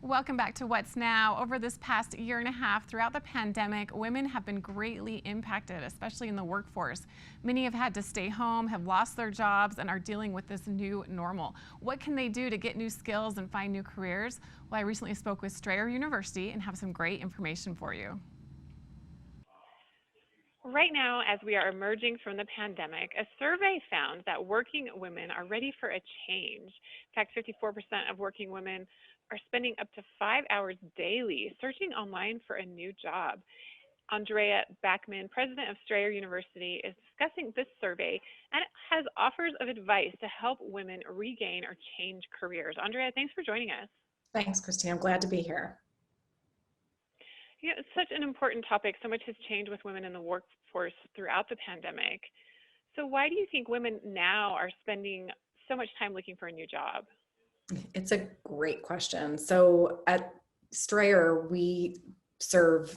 Welcome back to What's Now. Over this past year and a half, throughout the pandemic, women have been greatly impacted, especially in the workforce. Many have had to stay home, have lost their jobs, and are dealing with this new normal. What can they do to get new skills and find new careers? Well, I recently spoke with Strayer University and have some great information for you. Right now, as we are emerging from the pandemic, a survey found that working women are ready for a change. In fact, 54% of working women are spending up to 5 hours daily searching online for a new job. Andrea Backman, president of Strayer University, is discussing this survey and has offers of advice to help women regain or change careers. Andrea, thanks for joining us. Thanks, Christine. I'm glad to be here. You know, it's such an important topic. So much has changed with women in the workforce throughout the pandemic. So why do you think women now are spending so much time looking for a new job? It's a great question. So at Strayer, we serve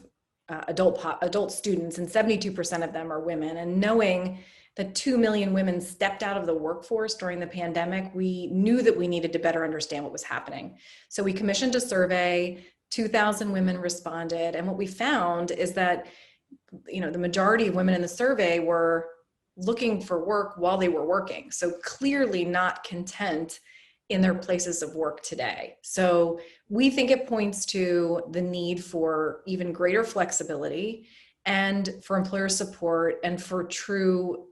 adult students, and 72% of them are women. And knowing that 2 million women stepped out of the workforce during the pandemic, we knew that we needed to better understand what was happening. So we commissioned a survey. 2,000 women responded, and what we found is that the majority of women in the survey were looking for work while they were working, so clearly not content in their places of work today. So we think it points to the need for even greater flexibility and for employer support and for true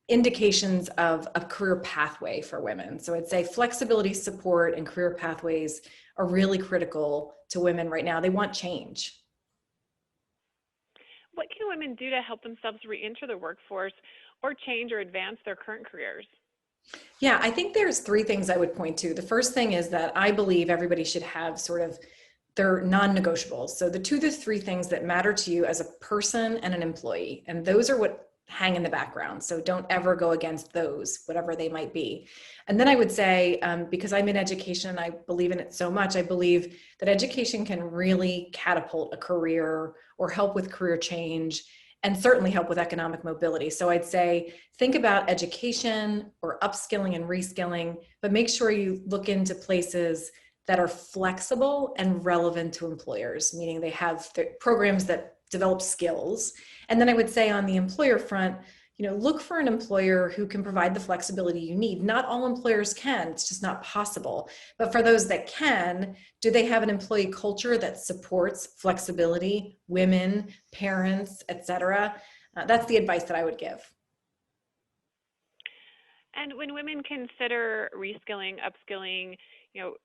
indications of a career pathway for women. So I'd say flexibility, support, and career pathways are really critical to women right now. They want change. What can women do to help themselves re-enter the workforce or change or advance their current careers? Yeah, I think there's three things I would point to. The first thing is that I believe everybody should have sort of their non-negotiables. So the 2 to 3 things that matter to you as a person and an employee, and those are what hang in the background. So don't ever go against those, whatever they might be. And then I would say, because I'm in education and I believe in it so much, I believe that education can really catapult a career or help with career change and certainly help with economic mobility. So I'd say, think about education or upskilling and reskilling, but make sure you look into places that are flexible and relevant to employers, meaning they have programs that develop skills. And then I would say on the employer front, look for an employer who can provide the flexibility you need. Not all employers can, it's just not possible. But for those that can, do they have an employee culture that supports flexibility, women, parents, etc.? That's the advice that I would give. And when women consider reskilling, upskilling,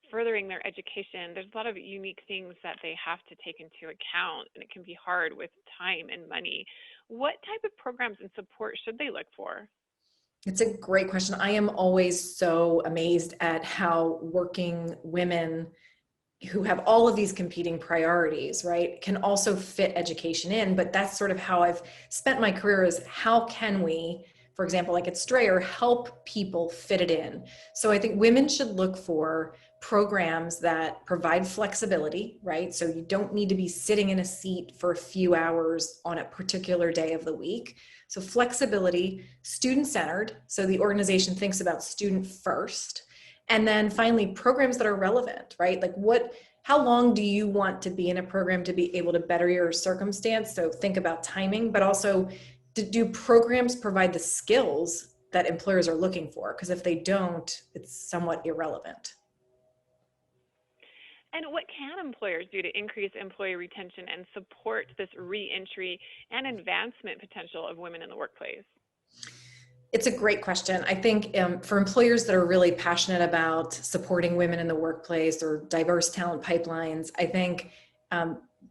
furthering their education, there's a lot of unique things that they have to take into account, and it can be hard with time and money. What type of programs and support should they look for? It's a great question. I am always so amazed at how working women who have all of these competing priorities, right, can also fit education in. But that's sort of how I've spent my career, is how can we, for example, like at Strayer, help people fit it in. So I think women should look for programs that provide flexibility, right? So you don't need to be sitting in a seat for a few hours on a particular day of the week. So flexibility, student-centered, so the organization thinks about student first. And then finally, programs that are relevant, right? Like how long do you want to be in a program to be able to better your circumstance? So think about timing, but also, do programs provide the skills that employers are looking for? Because if they don't, it's somewhat irrelevant. And what can employers do to increase employee retention and support this re-entry and advancement potential of women in the workplace? It's a great question. I think for employers that are really passionate about supporting women in the workplace or diverse talent pipelines, I think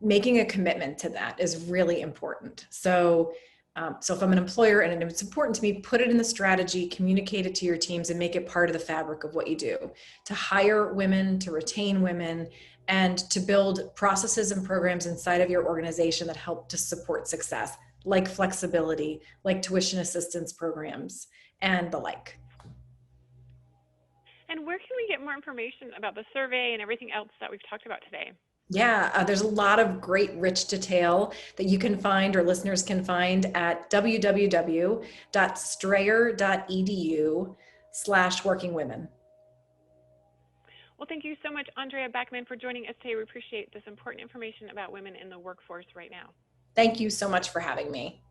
making a commitment to that is really important. So if I'm an employer and it's important to me, put it in the strategy, communicate it to your teams, and make it part of the fabric of what you do to hire women, to retain women, and to build processes and programs inside of your organization that help to support success, like flexibility, like tuition assistance programs, and the like. And where can we get more information about the survey and everything else that we've talked about today? Yeah, there's a lot of great rich detail that you can find, or listeners can find, at www.strayer.edu/workingwomen. Well, thank you so much, Andrea Backman, for joining us today. We appreciate this important information about women in the workforce right now. Thank you so much for having me.